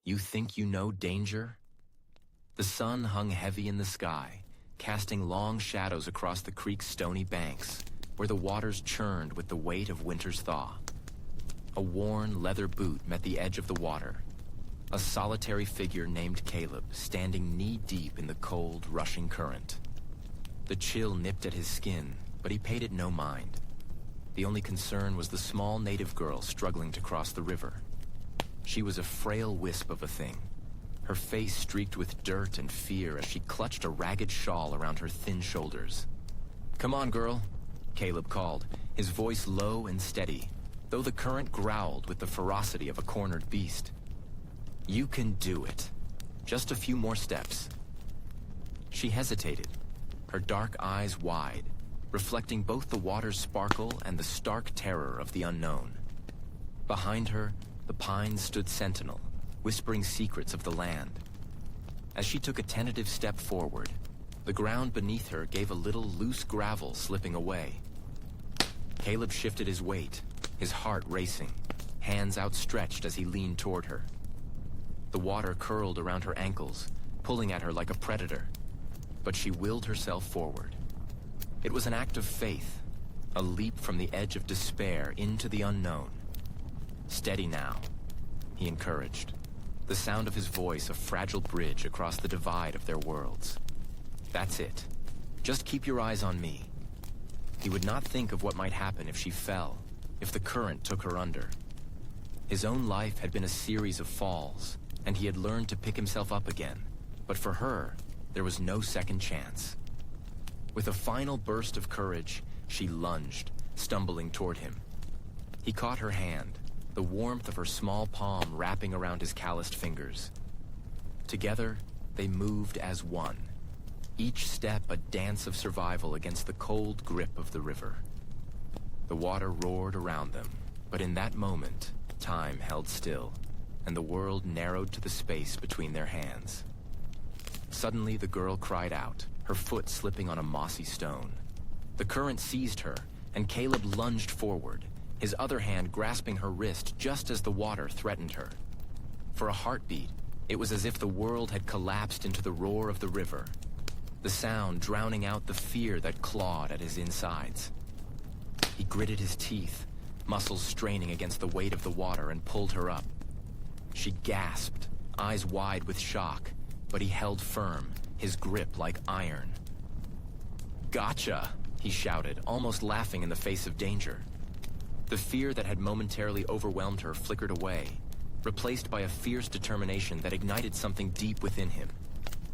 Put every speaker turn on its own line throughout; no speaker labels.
You think you know danger? The sun hung heavy in the sky, casting long shadows across the creek's stony banks, where the waters churned with the weight of winter's thaw. A worn leather boot met the edge of the water, a solitary figure named Caleb standing knee-deep in the cold, rushing current. The chill nipped at his skin, but he paid it no mind. The only concern was the small native girl struggling to cross the river. She was a frail wisp of a thing, her face streaked with dirt and fear as she clutched a ragged shawl around her thin shoulders. "Come on, girl," Caleb called, his voice low and steady, though the current growled with the ferocity of a cornered beast. "You can do it. Just a few more steps." She hesitated, her dark eyes wide, reflecting both the water's sparkle and the stark terror of the unknown. Behind her, the pines stood sentinel, whispering secrets of the land. As she took a tentative step forward, the ground beneath her gave a little loose gravel slipping away. Caleb shifted his weight, his heart racing, hands outstretched as he leaned toward her. The water curled around her ankles, pulling at her like a predator, but she willed herself forward. It was an act of faith, a leap from the edge of despair into the unknown. "Steady now," he encouraged, the sound of his voice a fragile bridge across the divide of their worlds. "That's it. Just keep your eyes on me." He would not think of what might happen if she fell, if the current took her under. His own life had been a series of falls, and he had learned to pick himself up again. But for her, there was no second chance. With a final burst of courage, she lunged, stumbling toward him. He caught her hand, the warmth of her small palm wrapping around his calloused fingers. Together, they moved as one, each step a dance of survival against the cold grip of the river. The water roared around them, but in that moment, time held still, and the world narrowed to the space between their hands. Suddenly, the girl cried out, her foot slipping on a mossy stone. The current seized her, and Caleb lunged forward, his other hand grasping her wrist just as the water threatened her. For a heartbeat, it was as if the world had collapsed into the roar of the river, the sound drowning out the fear that clawed at his insides. He gritted his teeth, muscles straining against the weight of the water, and pulled her up. She gasped, eyes wide with shock, but he held firm, his grip like iron. "Gotcha!" he shouted, almost laughing in the face of danger. The fear that had momentarily overwhelmed her flickered away, replaced by a fierce determination that ignited something deep within him.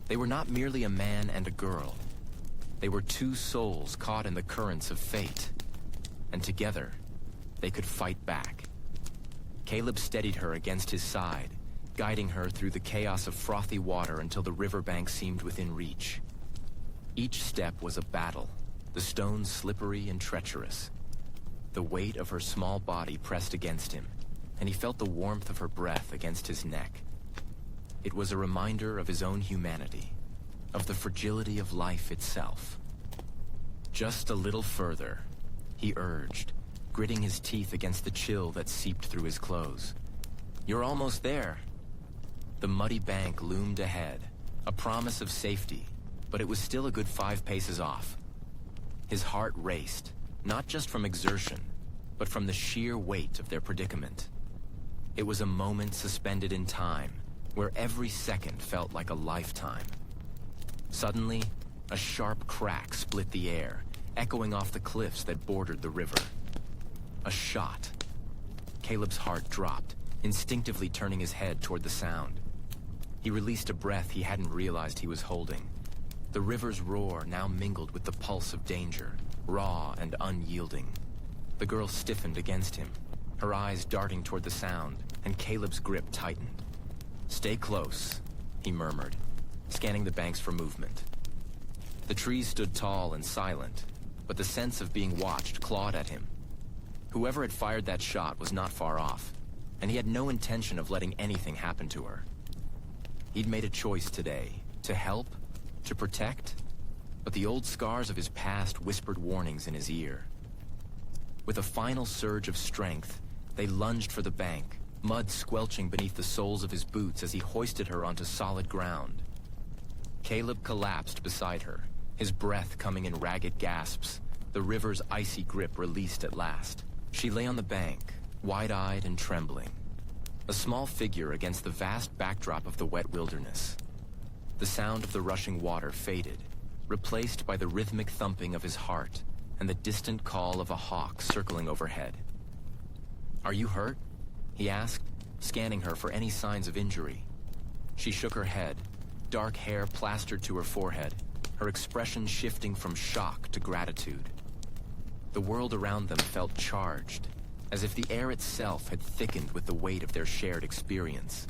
They were not merely a man and a girl. They were two souls caught in the currents of fate. And together, they could fight back. Caleb steadied her against his side, guiding her through the chaos of frothy water until the riverbank seemed within reach. Each step was a battle, the stones slippery and treacherous. The weight of her small body pressed against him, and he felt the warmth of her breath against his neck. It was a reminder of his own humanity, of the fragility of life itself. "Just a little further," he urged, gritting his teeth against the chill that seeped through his clothes. "You're almost there." The muddy bank loomed ahead, a promise of safety, but it was still a good 5 paces off. His heart raced, not just from exertion, but from the sheer weight of their predicament. It was a moment suspended in time, where every second felt like a lifetime. Suddenly, a sharp crack split the air, echoing off the cliffs that bordered the river. A shot. Caleb's heart dropped, instinctively turning his head toward the sound. He released a breath he hadn't realized he was holding. The river's roar now mingled with the pulse of danger, raw and unyielding. The girl stiffened against him, her eyes darting toward the sound, and Caleb's grip tightened. "Stay close," he murmured, scanning the banks for movement. The trees stood tall and silent, but the sense of being watched clawed at him. Whoever had fired that shot was not far off, and he had no intention of letting anything happen to her. He'd made a choice today, to help, to protect, but the old scars of his past whispered warnings in his ear. With a final surge of strength, they lunged for the bank, mud squelching beneath the soles of his boots as he hoisted her onto solid ground. Caleb collapsed beside her, his breath coming in ragged gasps, the river's icy grip released at last. She lay on the bank, wide-eyed and trembling, a small figure against the vast backdrop of the wet wilderness. The sound of the rushing water faded, replaced by the rhythmic thumping of his heart and the distant call of a hawk circling overhead. "Are you hurt?" he asked, scanning her for any signs of injury. She shook her head, dark hair plastered to her forehead, her expression shifting from shock to gratitude. The world around them felt charged, as if the air itself had thickened with the weight of their shared experience.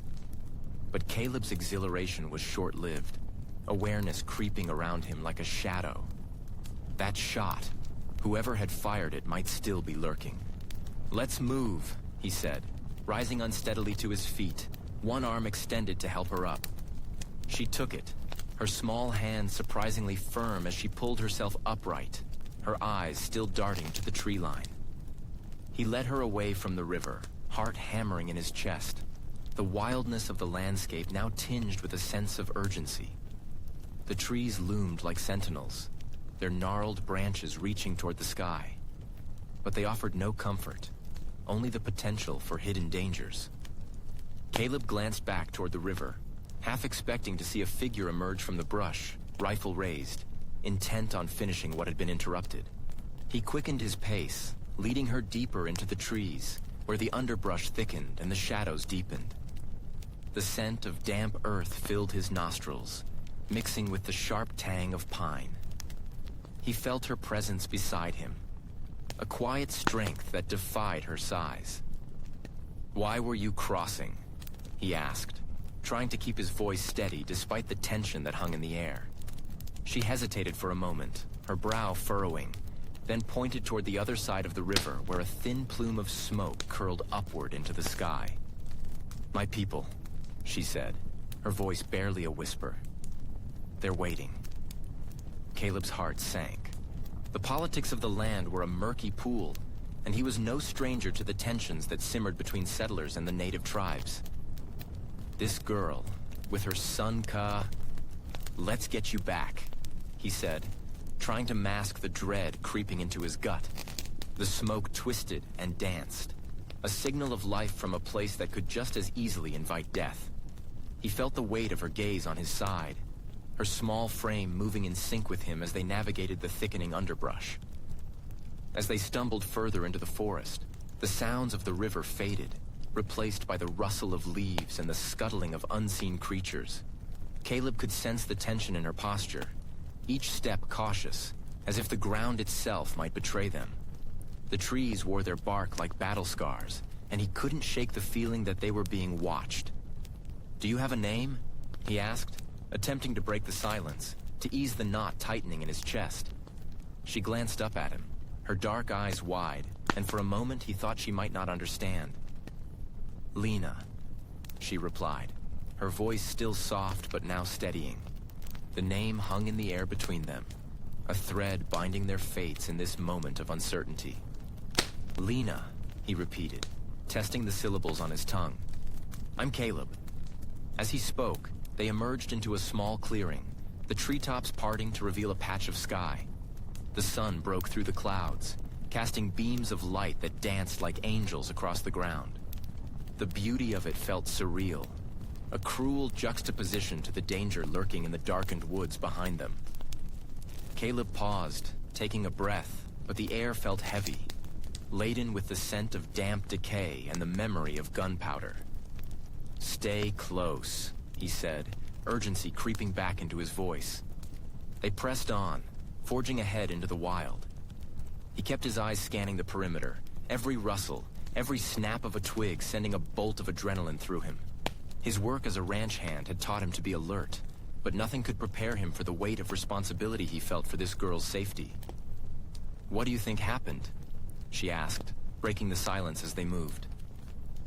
But Caleb's exhilaration was short-lived, awareness creeping around him like a shadow. That shot, whoever had fired it might still be lurking. "Let's move," he said, rising unsteadily to his feet, one arm extended to help her up. She took it, her small hand surprisingly firm as she pulled herself upright, her eyes still darting to the tree line. He led her away from the river, heart hammering in his chest, the wildness of the landscape now tinged with a sense of urgency. The trees loomed like sentinels, their gnarled branches reaching toward the sky. But they offered no comfort, only the potential for hidden dangers. Caleb glanced back toward the river, half expecting to see a figure emerge from the brush, rifle raised, intent on finishing what had been interrupted. He quickened his pace, leading her deeper into the trees, where the underbrush thickened and the shadows deepened. The scent of damp earth filled his nostrils, mixing with the sharp tang of pine. He felt her presence beside him, a quiet strength that defied her size. "Why were you crossing?" he asked, trying to keep his voice steady despite the tension that hung in the air. She hesitated for a moment, her brow furrowing, then pointed toward the other side of the river where a thin plume of smoke curled upward into the sky. "My people," she said, her voice barely a whisper. "They're waiting." Caleb's heart sank. The politics of the land were a murky pool, and he was no stranger to the tensions that simmered between settlers and the native tribes. This girl, with her son "Let's get you back," he said, trying to mask the dread creeping into his gut. The smoke twisted and danced, a signal of life from a place that could just as easily invite death. He felt the weight of her gaze on his side, her small frame moving in sync with him as they navigated the thickening underbrush. As they stumbled further into the forest, the sounds of the river faded, replaced by the rustle of leaves and the scuttling of unseen creatures. Caleb could sense the tension in her posture, each step cautious, as if the ground itself might betray them. The trees wore their bark like battle scars, and he couldn't shake the feeling that they were being watched. "Do you have a name?" he asked, attempting to break the silence, to ease the knot tightening in his chest. She glanced up at him, her dark eyes wide, and for a moment he thought she might not understand. "Lena," she replied, her voice still soft but now steadying. The name hung in the air between them, a thread binding their fates in this moment of uncertainty. "Lena," he repeated, testing the syllables on his tongue. "I'm Caleb." As he spoke, they emerged into a small clearing, the treetops parting to reveal a patch of sky. The sun broke through the clouds, casting beams of light that danced like angels across the ground. The beauty of it felt surreal, a cruel juxtaposition to the danger lurking in the darkened woods behind them. Caleb paused, taking a breath, but the air felt heavy, laden with the scent of damp decay and the memory of gunpowder. "Stay close," he said, urgency creeping back into his voice. They pressed on, forging ahead into the wild. He kept his eyes scanning the perimeter, every rustle, every snap of a twig sending a bolt of adrenaline through him. His work as a ranch hand had taught him to be alert, but nothing could prepare him for the weight of responsibility he felt for this girl's safety. "What do you think happened?" she asked, breaking the silence as they moved.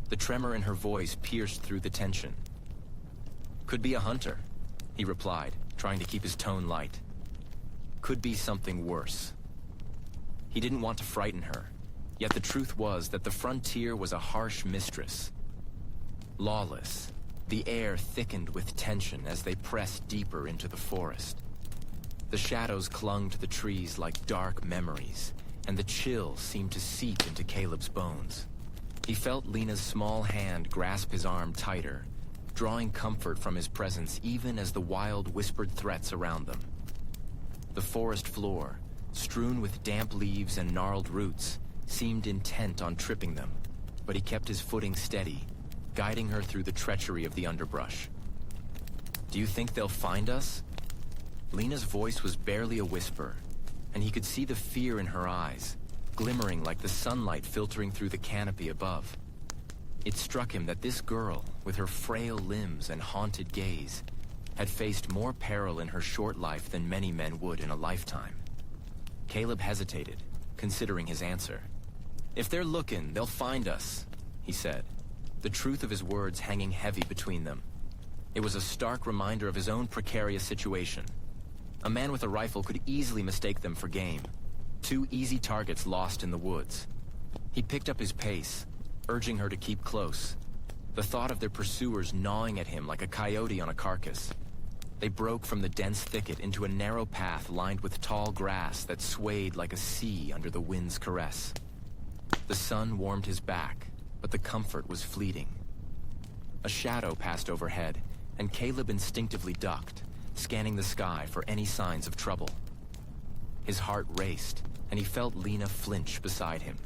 The tremor in her voice pierced through the tension. "Could be a hunter," he replied, trying to keep his tone light. "Could be something worse." He didn't want to frighten her, yet the truth was that the frontier was a harsh mistress. Lawless, the air thickened with tension as they pressed deeper into the forest. The shadows clung to the trees like dark memories, and the chill seemed to seep into Caleb's bones. He felt Lena's small hand grasp his arm tighter, drawing comfort from his presence even as the wild whispered threats around them. The forest floor, strewn with damp leaves and gnarled roots, seemed intent on tripping them, but he kept his footing steady, guiding her through the treachery of the underbrush. "Do you think they'll find us?" Lena's voice was barely a whisper, and he could see the fear in her eyes, glimmering like the sunlight filtering through the canopy above. It struck him that this girl, with her frail limbs and haunted gaze, had faced more peril in her short life than many men would in a lifetime. Caleb hesitated, considering his answer. "If they're looking, they'll find us," he said, the truth of his words hanging heavy between them. It was a stark reminder of his own precarious situation. A man with a rifle could easily mistake them for game. 2 easy targets lost in the woods. He picked up his pace, urging her to keep close, the thought of their pursuers gnawing at him like a coyote on a carcass. They broke from the dense thicket into a narrow path lined with tall grass that swayed like a sea under the wind's caress. The sun warmed his back, but the comfort was fleeting. A shadow passed overhead, and Caleb instinctively ducked, scanning the sky for any signs of trouble. His heart raced, and he felt Lena flinch beside him.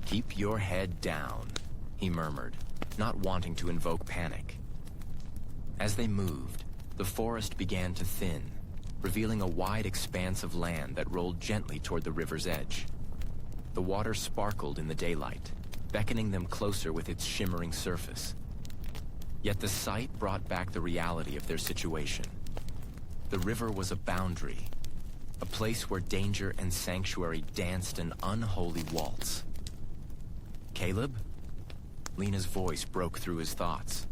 "Keep your head down," he murmured, not wanting to invoke panic. As they moved, the forest began to thin, revealing a wide expanse of land that rolled gently toward the river's edge. The water sparkled in the daylight, beckoning them closer with its shimmering surface. Yet the sight brought back the reality of their situation. The river was a boundary, a place where danger and sanctuary danced an unholy waltz. "Caleb?" Lena's voice broke through his thoughts.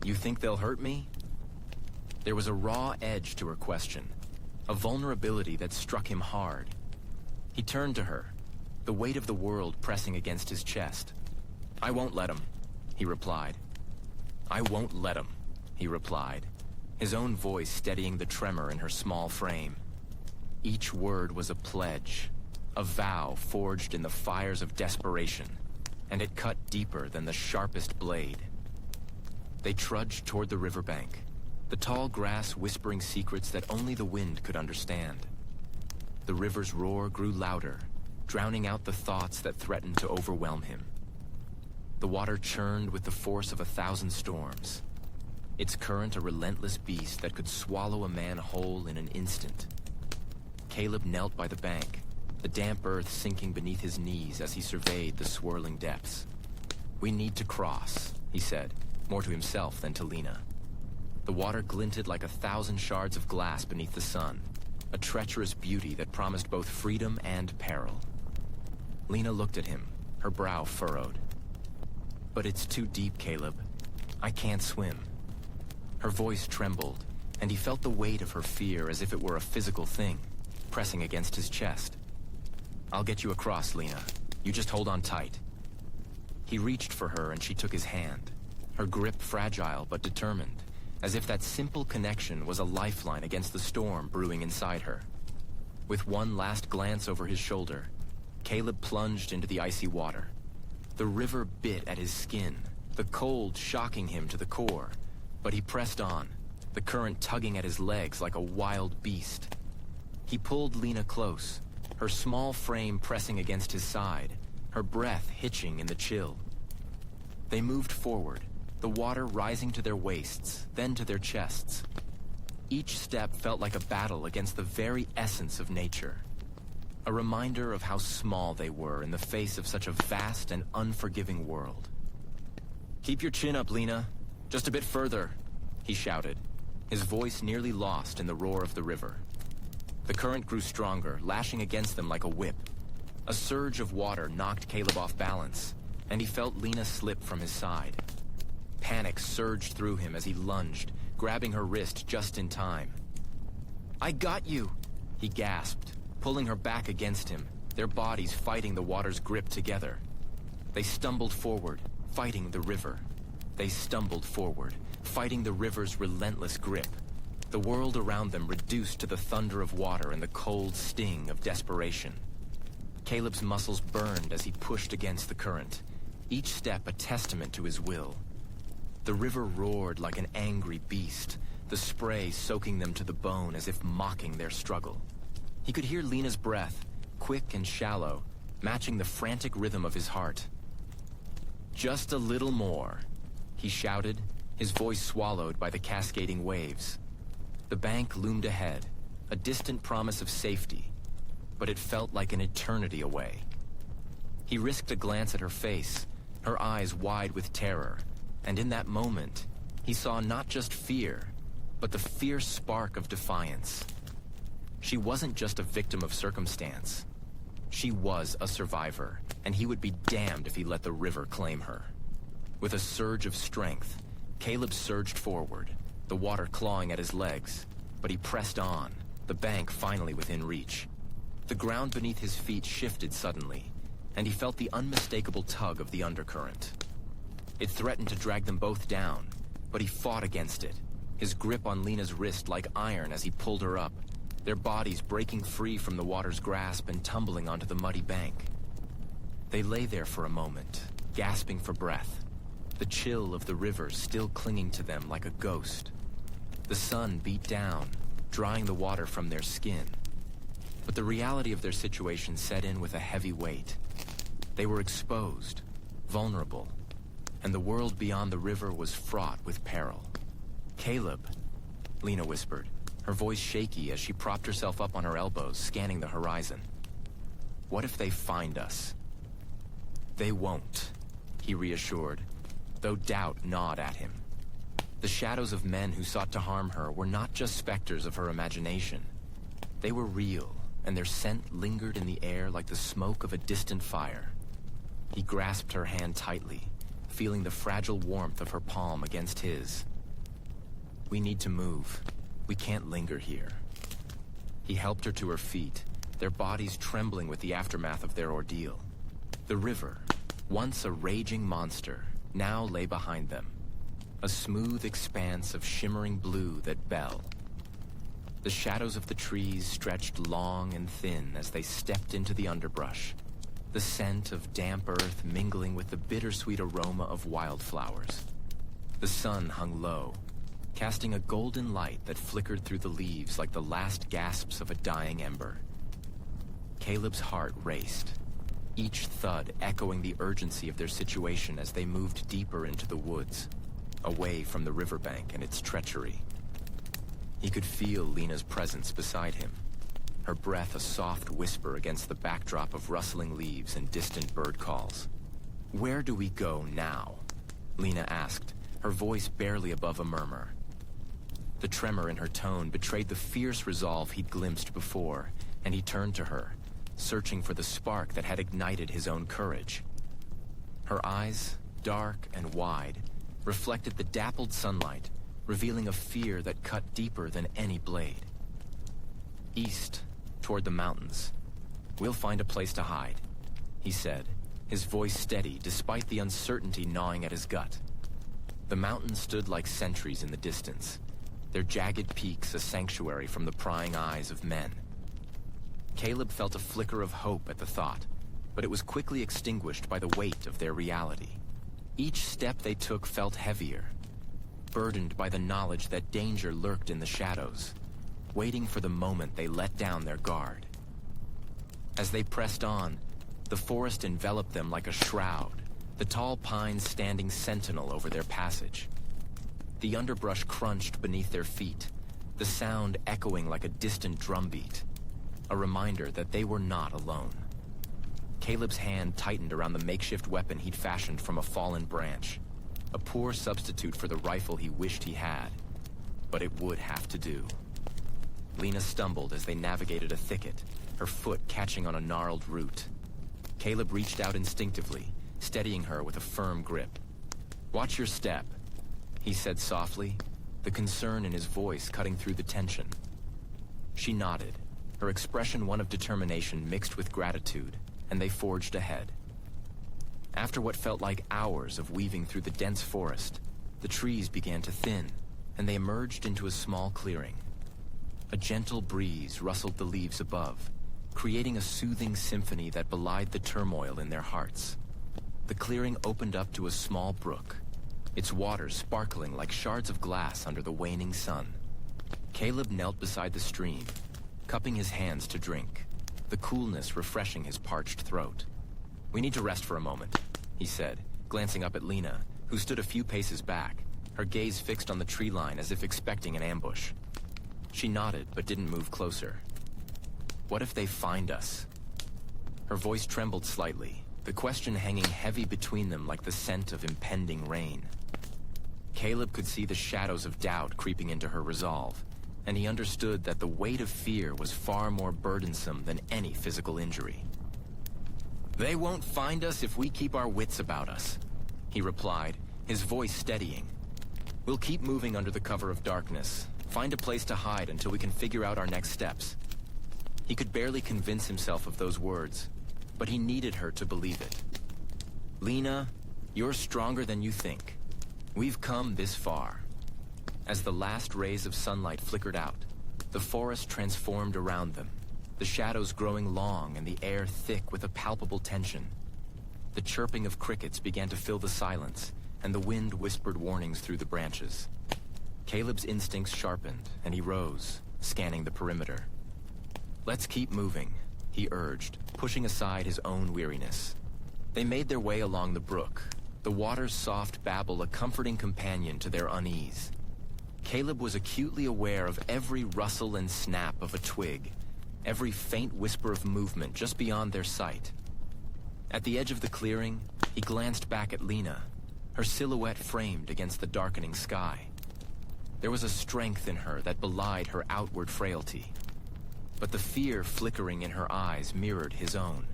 "You think they'll hurt me?" There was a raw edge to her question, a vulnerability that struck him hard. He turned to her, the weight of the world pressing against his chest. "I won't let him," he replied. "I won't let him," he replied, his own voice steadying the tremor in her small frame. Each word was a pledge, a vow forged in the fires of desperation, and it cut deeper than the sharpest blade. They trudged toward the riverbank, the tall grass whispering secrets that only the wind could understand. The river's roar grew louder, drowning out the thoughts that threatened to overwhelm him. The water churned with the force of 1,000 storms, its current a relentless beast that could swallow a man whole in an instant. Caleb knelt by the bank, the damp earth sinking beneath his knees as he surveyed the swirling depths. "We need to cross," he said, more to himself than to Lena. The water glinted like 1,000 shards of glass beneath the sun, a treacherous beauty that promised both freedom and peril. Lena looked at him, her brow furrowed. "But it's too deep, Caleb. I can't swim." Her voice trembled, and he felt the weight of her fear as if it were a physical thing, pressing against his chest. "I'll get you across, Lena. You just hold on tight." He reached for her and she took his hand, her grip fragile but determined, as if that simple connection was a lifeline against the storm brewing inside her. With one last glance over his shoulder, Caleb plunged into the icy water. The river bit at his skin, the cold shocking him to the core, but he pressed on, the current tugging at his legs like a wild beast. He pulled Lena close, her small frame pressing against his side, her breath hitching in the chill. They moved forward, the water rising to their waists, then to their chests. Each step felt like a battle against the very essence of nature, a reminder of how small they were in the face of such a vast and unforgiving world. "Keep your chin up, Lena. Just a bit further," he shouted, his voice nearly lost in the roar of the river. The current grew stronger, lashing against them like a whip. A surge of water knocked Caleb off balance, and he felt Lena slip from his side. Panic surged through him as he lunged, grabbing her wrist just in time. "I got you!" he gasped, pulling her back against him, their bodies fighting the water's grip together. They stumbled forward, fighting the river. They stumbled forward, fighting the river's relentless grip. The world around them reduced to the thunder of water and the cold sting of desperation. Caleb's muscles burned as he pushed against the current, each step a testament to his will. The river roared like an angry beast, the spray soaking them to the bone as if mocking their struggle. He could hear Lena's breath, quick and shallow, matching the frantic rhythm of his heart. "Just a little more," he shouted, his voice swallowed by the cascading waves. The bank loomed ahead, a distant promise of safety, but it felt like an eternity away. He risked a glance at her face, her eyes wide with terror, and in that moment, he saw not just fear, but the fierce spark of defiance. She wasn't just a victim of circumstance. She was a survivor, and he would be damned if he let the river claim her. With a surge of strength, Caleb surged forward, the water clawing at his legs, but he pressed on, the bank finally within reach. The ground beneath his feet shifted suddenly, and he felt the unmistakable tug of the undercurrent. It threatened to drag them both down, but he fought against it, his grip on Lena's wrist like iron as he pulled her up, their bodies breaking free from the water's grasp and tumbling onto the muddy bank. They lay there for a moment, gasping for breath, the chill of the river still clinging to them like a ghost. The sun beat down, drying the water from their skin. But the reality of their situation set in with a heavy weight. They were exposed, vulnerable, and the world beyond the river was fraught with peril. "Caleb," Lena whispered, her voice shaky as she propped herself up on her elbows, scanning the horizon. "What if they find us?" "They won't," he reassured, though doubt gnawed at him. The shadows of men who sought to harm her were not just specters of her imagination. They were real, and their scent lingered in the air like the smoke of a distant fire. He grasped her hand tightly, feeling the fragile warmth of her palm against his. "We need to move. We can't linger here." He helped her to her feet, their bodies trembling with the aftermath of their ordeal. The river, once a raging monster, now lay behind them, a smooth expanse of shimmering blue that bell. The shadows of the trees stretched long and thin as they stepped into the underbrush, the scent of damp earth mingling with the bittersweet aroma of wildflowers. The sun hung low, casting a golden light that flickered through the leaves like the last gasps of a dying ember. Caleb's heart raced, each thud echoing the urgency of their situation as they moved deeper into the woods, away from the riverbank and its treachery. He could feel Lena's presence beside him, her breath a soft whisper against the backdrop of rustling leaves and distant bird calls. "Where do we go now?" Lena asked, her voice barely above a murmur. The tremor in her tone betrayed the fierce resolve he'd glimpsed before, and he turned to her, searching for the spark that had ignited his own courage. Her eyes, dark and wide, reflected the dappled sunlight, revealing a fear that cut deeper than any blade. "East, toward the mountains. We'll find a place to hide," he said, his voice steady despite the uncertainty gnawing at his gut. The mountains stood like sentries in the distance, their jagged peaks a sanctuary from the prying eyes of men. Caleb felt a flicker of hope at the thought, but it was quickly extinguished by the weight of their reality. Each step they took felt heavier, burdened by the knowledge that danger lurked in the shadows, waiting for the moment they let down their guard. As they pressed on, the forest enveloped them like a shroud, the tall pines standing sentinel over their passage. The underbrush crunched beneath their feet, the sound echoing like a distant drumbeat, a reminder that they were not alone. Caleb's hand tightened around the makeshift weapon he'd fashioned from a fallen branch, a poor substitute for the rifle he wished he had, but it would have to do. Lena stumbled as they navigated a thicket, her foot catching on a gnarled root. Caleb reached out instinctively, steadying her with a firm grip. "Watch your step," he said softly, the concern in his voice cutting through the tension. She nodded, her expression one of determination mixed with gratitude, and they forged ahead. After what felt like hours of weaving through the dense forest, the trees began to thin, and they emerged into a small clearing. A gentle breeze rustled the leaves above, creating a soothing symphony that belied the turmoil in their hearts. The clearing opened up to a small brook, its waters sparkling like shards of glass under the waning sun. Caleb knelt beside the stream, cupping his hands to drink, the coolness refreshing his parched throat. "We need to rest for a moment," he said, glancing up at Lena, who stood a few paces back, her gaze fixed on the tree line as if expecting an ambush. She nodded, but didn't move closer. "What if they find us?" Her voice trembled slightly, the question hanging heavy between them like the scent of impending rain. Caleb could see the shadows of doubt creeping into her resolve, and he understood that the weight of fear was far more burdensome than any physical injury. "They won't find us if we keep our wits about us," he replied, his voice steadying. "We'll keep moving under the cover of darkness, find a place to hide until we can figure out our next steps." He could barely convince himself of those words, but he needed her to believe it. "Lena, you're stronger than you think. We've come this far." As the last rays of sunlight flickered out, the forest transformed around them, the shadows growing long and the air thick with a palpable tension. The chirping of crickets began to fill the silence, and the wind whispered warnings through the branches. Caleb's instincts sharpened, and he rose, scanning the perimeter. "Let's keep moving," he urged, pushing aside his own weariness. They made their way along the brook, the water's soft babble a comforting companion to their unease. Caleb was acutely aware of every rustle and snap of a twig, every faint whisper of movement just beyond their sight. At the edge of the clearing, he glanced back at Lena, her silhouette framed against the darkening sky. There was a strength in her that belied her outward frailty, but the fear flickering in her eyes mirrored his own.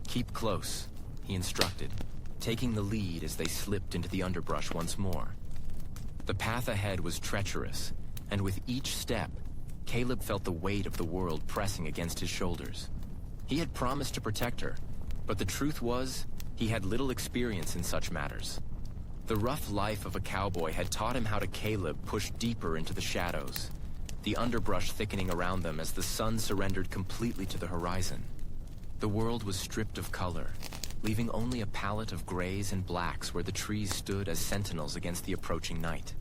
"Keep close," he instructed, taking the lead as they slipped into the underbrush once more. The path ahead was treacherous, and with each step, Caleb felt the weight of the world pressing against his shoulders. He had promised to protect her, but the truth was, he had little experience in such matters. The rough life of a cowboy had taught him how to Caleb push deeper into the shadows, the underbrush thickening around them as the sun surrendered completely to the horizon. The world was stripped of color, leaving only a palette of grays and blacks where the trees stood as sentinels against the approaching night.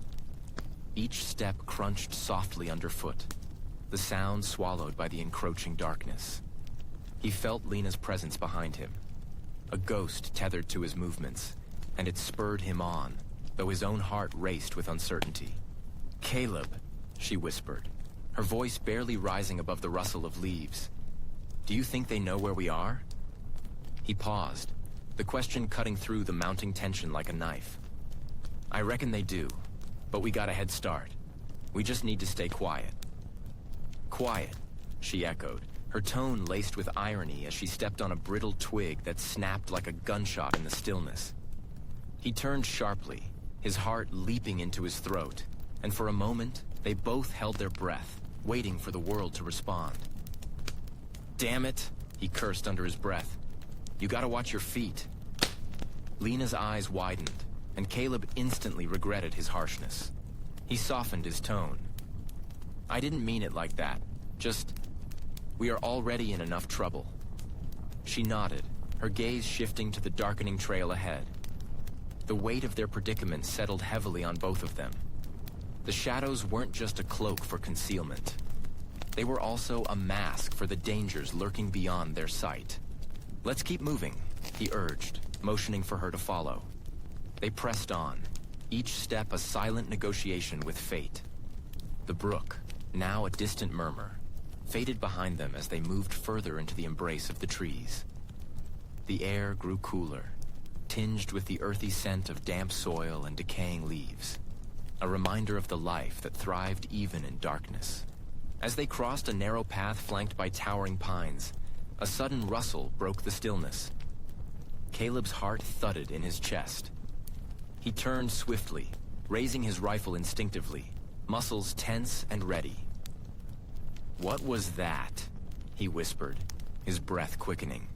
Each step crunched softly underfoot, the sound swallowed by the encroaching darkness. He felt Lena's presence behind him, a ghost tethered to his movements, and it spurred him on, though his own heart raced with uncertainty. "Caleb," she whispered, her voice barely rising above the rustle of leaves. "Do you think they know where we are?" He paused, the question cutting through the mounting tension like a knife. "I reckon they do, but we got a head start. We just need to stay quiet." "Quiet," she echoed, her tone laced with irony as she stepped on a brittle twig that snapped like a gunshot in the stillness. He turned sharply, his heart leaping into his throat, and for a moment, they both held their breath, waiting for the world to respond. "Damn it," he cursed under his breath. "You gotta watch your feet." Lena's eyes widened, and Caleb instantly regretted his harshness. He softened his tone. "I didn't mean it like that. Just, we are already in enough trouble." She nodded, her gaze shifting to the darkening trail ahead. The weight of their predicament settled heavily on both of them. The shadows weren't just a cloak for concealment. They were also a mask for the dangers lurking beyond their sight. "Let's keep moving," he urged, motioning for her to follow. They pressed on, each step a silent negotiation with fate. The brook, now a distant murmur, faded behind them as they moved further into the embrace of the trees. The air grew cooler, tinged with the earthy scent of damp soil and decaying leaves, a reminder of the life that thrived even in darkness. As they crossed a narrow path flanked by towering pines, a sudden rustle broke the stillness. Caleb's heart thudded in his chest. He turned swiftly, raising his rifle instinctively, muscles tense and ready. "What was that?" he whispered, his breath quickening.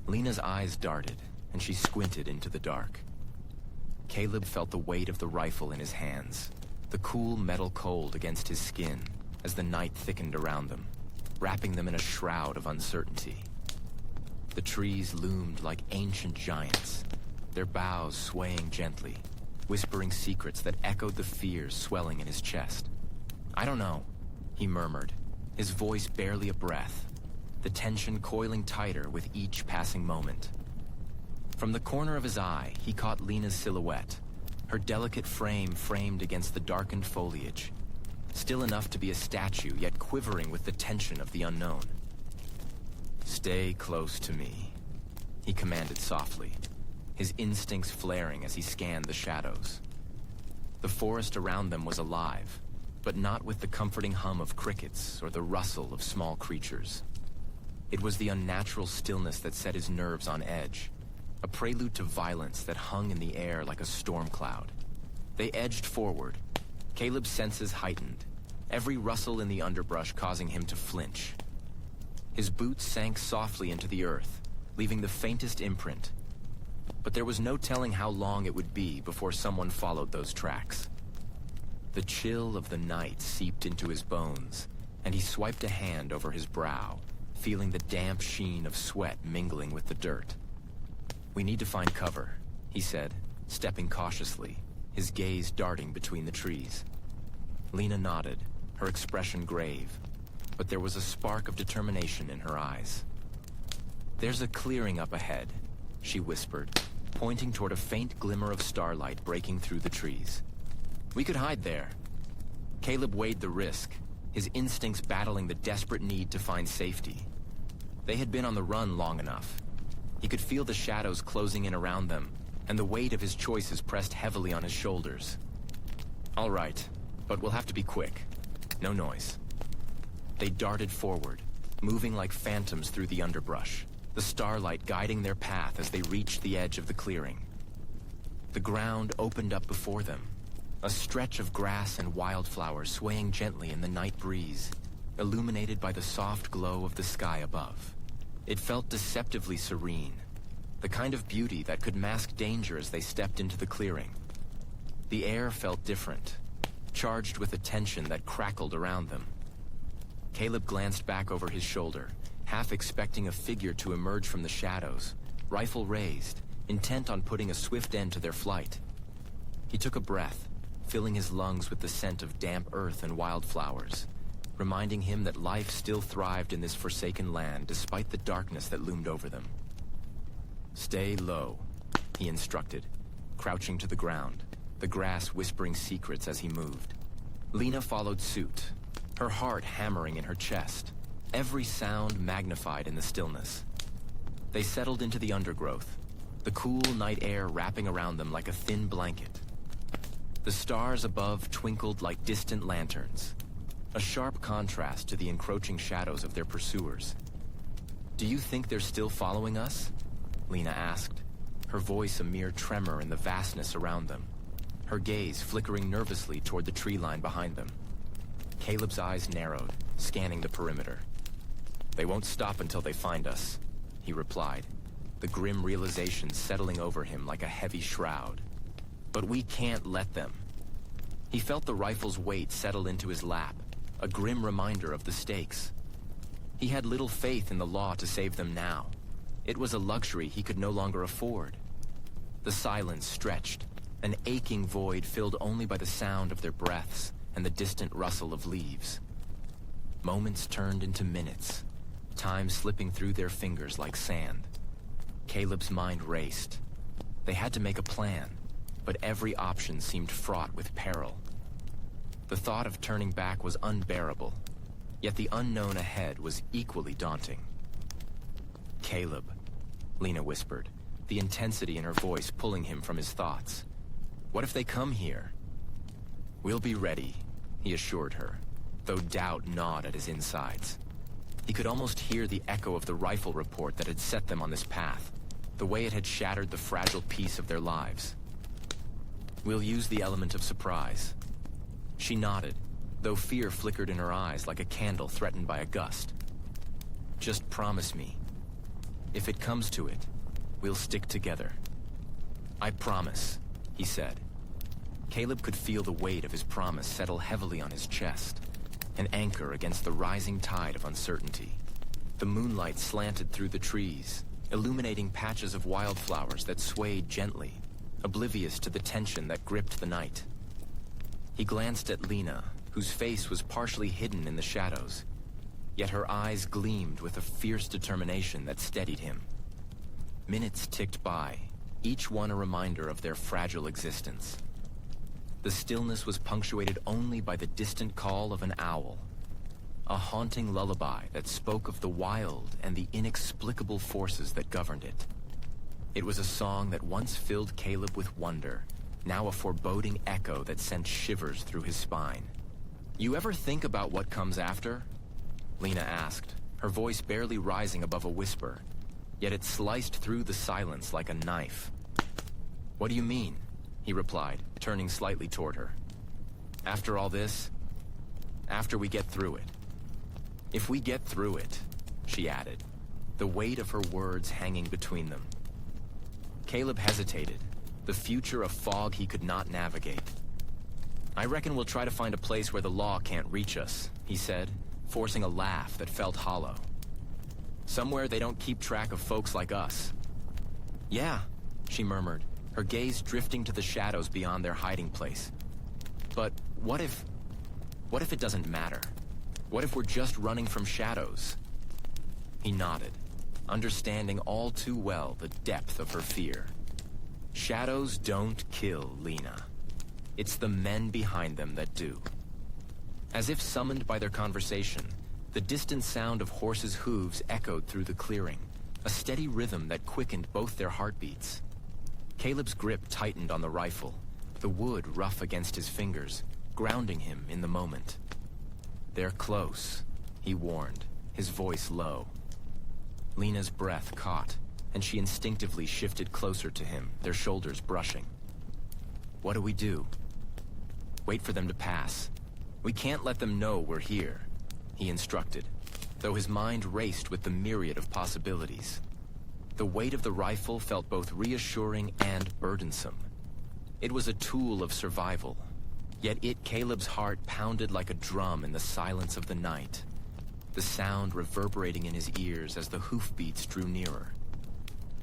Lena's eyes darted, and she squinted into the dark. Caleb felt the weight of the rifle in his hands, the cool metal cold against his skin as the night thickened around them, wrapping them in a shroud of uncertainty. The trees loomed like ancient giants, their boughs swaying gently, whispering secrets that echoed the fears swelling in his chest. "I don't know," he murmured, his voice barely a breath, the tension coiling tighter with each passing moment. From the corner of his eye, he caught Lena's silhouette, her delicate frame framed against the darkened foliage, still enough to be a statue, yet quivering with the tension of the unknown. "Stay close to me," he commanded softly, his instincts flaring as he scanned the shadows. The forest around them was alive, but not with the comforting hum of crickets or the rustle of small creatures. It was the unnatural stillness that set his nerves on edge, a prelude to violence that hung in the air like a storm cloud. They edged forward, Caleb's senses heightened, every rustle in the underbrush causing him to flinch. His boots sank softly into the earth, leaving the faintest imprint. But there was no telling how long it would be before someone followed those tracks. The chill of the night seeped into his bones, and he swiped a hand over his brow, feeling the damp sheen of sweat mingling with the dirt. "We need to find cover," he said, stepping cautiously, his gaze darting between the trees. Lena nodded, her expression grave, but there was a spark of determination in her eyes. "There's a clearing up ahead," she whispered, pointing toward a faint glimmer of starlight breaking through the trees. "We could hide there." Caleb weighed the risk, his instincts battling the desperate need to find safety. They had been on the run long enough. He could feel the shadows closing in around them, and the weight of his choices pressed heavily on his shoulders. "All right, but we'll have to be quick. No noise." They darted forward, moving like phantoms through the underbrush, the starlight guiding their path as they reached the edge of the clearing. The ground opened up before them, a stretch of grass and wildflowers swaying gently in the night breeze, illuminated by the soft glow of the sky above. It felt deceptively serene, the kind of beauty that could mask danger as they stepped into the clearing. The air felt different, charged with a tension that crackled around them. Caleb glanced back over his shoulder, half expecting a figure to emerge from the shadows, rifle raised, intent on putting a swift end to their flight. He took a breath, filling his lungs with the scent of damp earth and wildflowers, reminding him that life still thrived in this forsaken land despite the darkness that loomed over them. "Stay low," he instructed, crouching to the ground, the grass whispering secrets as he moved. Lena followed suit, her heart hammering in her chest, every sound magnified in the stillness. They settled into the undergrowth, the cool night air wrapping around them like a thin blanket. The stars above twinkled like distant lanterns, a sharp contrast to the encroaching shadows of their pursuers. "Do you think they're still following us?" Lena asked, her voice a mere tremor in the vastness around them, her gaze flickering nervously toward the tree line behind them. Caleb's eyes narrowed, scanning the perimeter. "They won't stop until they find us," he replied, the grim realization settling over him like a heavy shroud. "But we can't let them." He felt the rifle's weight settle into his lap, a grim reminder of the stakes. He had little faith in the law to save them now. It was a luxury he could no longer afford. The silence stretched, an aching void filled only by the sound of their breaths and the distant rustle of leaves. Moments turned into minutes, time slipping through their fingers like sand. Caleb's mind raced. They had to make a plan, but every option seemed fraught with peril. The thought of turning back was unbearable, yet the unknown ahead was equally daunting. "Caleb," Lena whispered, the intensity in her voice pulling him from his thoughts. "What if they come here?" "We'll be ready," he assured her, though doubt gnawed at his insides. He could almost hear the echo of the rifle report that had set them on this path, the way it had shattered the fragile peace of their lives. "We'll use the element of surprise." She nodded, though fear flickered in her eyes like a candle threatened by a gust. "Just promise me. If it comes to it, we'll stick together. I promise, he said. Caleb could feel the weight of his promise settle heavily on his chest, an anchor against the rising tide of uncertainty. The moonlight slanted through the trees, illuminating patches of wildflowers that swayed gently, oblivious to the tension that gripped the night. He glanced at Lena, whose face was partially hidden in the shadows, yet her eyes gleamed with a fierce determination that steadied him. Minutes ticked by, each one a reminder of their fragile existence. The stillness was punctuated only by the distant call of an owl, a haunting lullaby that spoke of the wild and the inexplicable forces that governed it. It was a song that once filled Caleb with wonder, now a foreboding echo that sent shivers through his spine. You ever think about what comes after? Lena asked, her voice barely rising above a whisper, yet it sliced through the silence like a knife. What do you mean? He replied, turning slightly toward her. After all this, after we get through it. If we get through it, she added, the weight of her words hanging between them. Caleb hesitated, the future a fog he could not navigate. I reckon we'll try to find a place where the law can't reach us, he said, forcing a laugh that felt hollow. Somewhere they don't keep track of folks like us. Yeah, she murmured, her gaze drifting to the shadows beyond their hiding place. But what if it doesn't matter? What if we're just running from shadows? He nodded, understanding all too well the depth of her fear. Shadows don't kill, Lena. It's the men behind them that do. As if summoned by their conversation, the distant sound of horses' hooves echoed through the clearing, a steady rhythm that quickened both their heartbeats. Caleb's grip tightened on the rifle, the wood rough against his fingers, grounding him in the moment. They're close, he warned, his voice low. Lena's breath caught, and she instinctively shifted closer to him, their shoulders brushing. What do we do? Wait for them to pass. We can't let them know we're here, he instructed, though his mind raced with the myriad of possibilities. The weight of the rifle felt both reassuring and burdensome. It was a tool of survival, yet Caleb's heart pounded like a drum in the silence of the night, the sound reverberating in his ears as the hoofbeats drew nearer.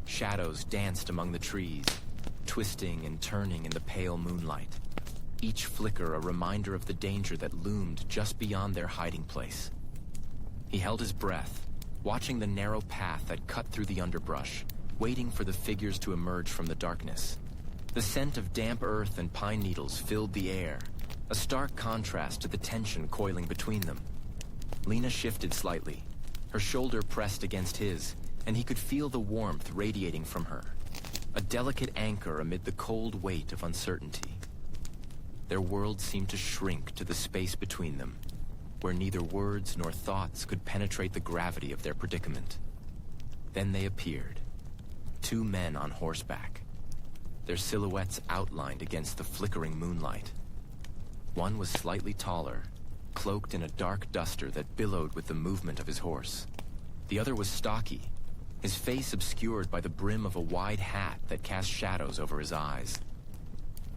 Shadows danced among the trees, twisting and turning in the pale moonlight, each flicker a reminder of the danger that loomed just beyond their hiding place. He held his breath, watching the narrow path that cut through the underbrush, waiting for the figures to emerge from the darkness. The scent of damp earth and pine needles filled the air, a stark contrast to the tension coiling between them. Lena shifted slightly, her shoulder pressed against his, and he could feel the warmth radiating from her, a delicate anchor amid the cold weight of uncertainty. Their world seemed to shrink to the space between them, where neither words nor thoughts could penetrate the gravity of their predicament. Then they appeared, two men on horseback, their silhouettes outlined against the flickering moonlight. One was slightly taller, cloaked in a dark duster that billowed with the movement of his horse. The other was stocky, his face obscured by the brim of a wide hat that cast shadows over his eyes.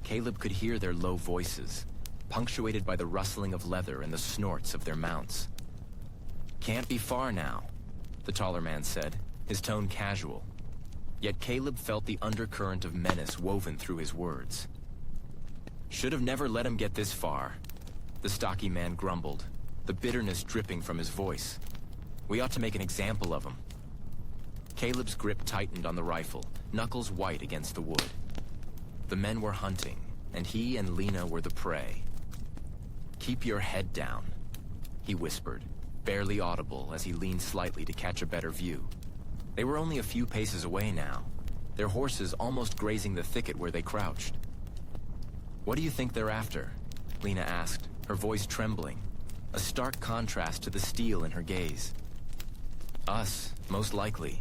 Caleb could hear their low voices, punctuated by the rustling of leather and the snorts of their mounts. Can't be far now, the taller man said, his tone casual. Yet Caleb felt the undercurrent of menace woven through his words. Should have never let him get this far, the stocky man grumbled, the bitterness dripping from his voice. We ought to make an example of him. Caleb's grip tightened on the rifle, knuckles white against the wood. The men were hunting, and he and Lena were the prey. Keep your head down, he whispered, barely audible as he leaned slightly to catch a better view. They were only a few paces away now, their horses almost grazing the thicket where they crouched. What do you think they're after? Lena asked, her voice trembling, a stark contrast to the steel in her gaze. Us, most likely,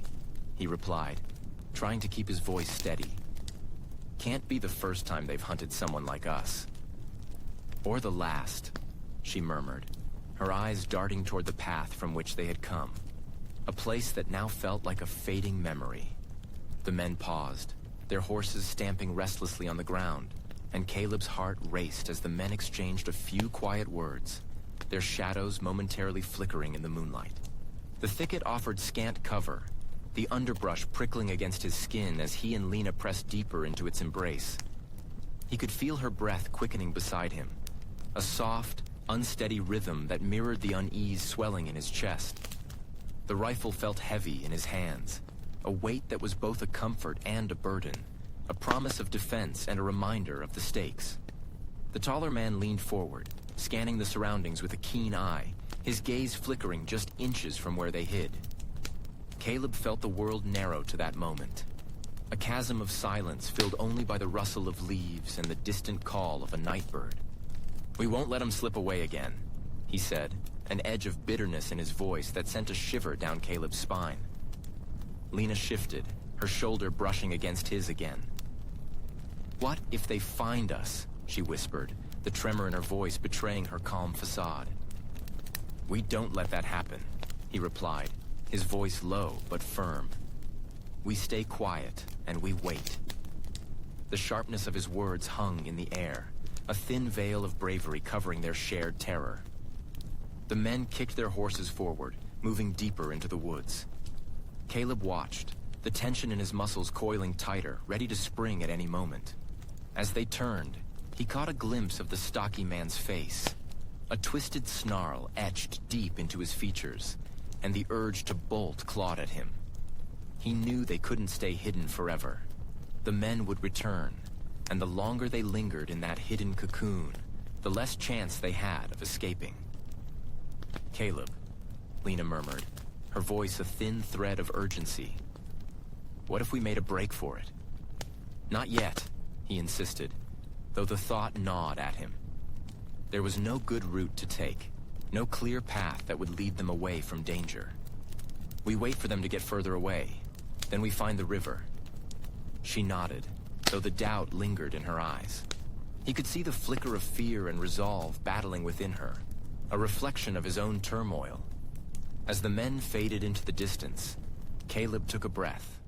he replied, trying to keep his voice steady. Can't be the first time they've hunted someone like us. Or the last, she murmured, her eyes darting toward the path from which they had come, a place that now felt like a fading memory. The men paused, their horses stamping restlessly on the ground, and Caleb's heart raced as the men exchanged a few quiet words, their shadows momentarily flickering in the moonlight. The thicket offered scant cover, the underbrush prickling against his skin as he and Lena pressed deeper into its embrace. He could feel her breath quickening beside him, a soft, unsteady rhythm that mirrored the unease swelling in his chest. The rifle felt heavy in his hands, a weight that was both a comfort and a burden, a promise of defense and a reminder of the stakes. The taller man leaned forward, scanning the surroundings with a keen eye, his gaze flickering just inches from where they hid. Caleb felt the world narrow to that moment, a chasm of silence filled only by the rustle of leaves and the distant call of a nightbird. "We won't let him slip away again," he said, an edge of bitterness in his voice that sent a shiver down Caleb's spine. Lena shifted, her shoulder brushing against his again. "What if they find us?" she whispered, the tremor in her voice betraying her calm facade. "We don't let that happen," he replied, his voice low but firm. "We stay quiet and we wait." The sharpness of his words hung in the air, a thin veil of bravery covering their shared terror. The men kicked their horses forward, moving deeper into the woods. Caleb watched, the tension in his muscles coiling tighter, ready to spring at any moment. As they turned, he caught a glimpse of the stocky man's face, a twisted snarl etched deep into his features, and the urge to bolt clawed at him. He knew they couldn't stay hidden forever. The men would return, and the longer they lingered in that hidden cocoon, the less chance they had of escaping. "Caleb," Lena murmured, her voice a thin thread of urgency. "What if we made a break for it?" "Not yet," he insisted, though the thought gnawed at him. There was no good route to take, no clear path that would lead them away from danger. "We wait for them to get further away, then we find the river." She nodded, though the doubt lingered in her eyes. He could see the flicker of fear and resolve battling within her, a reflection of his own turmoil. As the men faded into the distance, Caleb took a breath,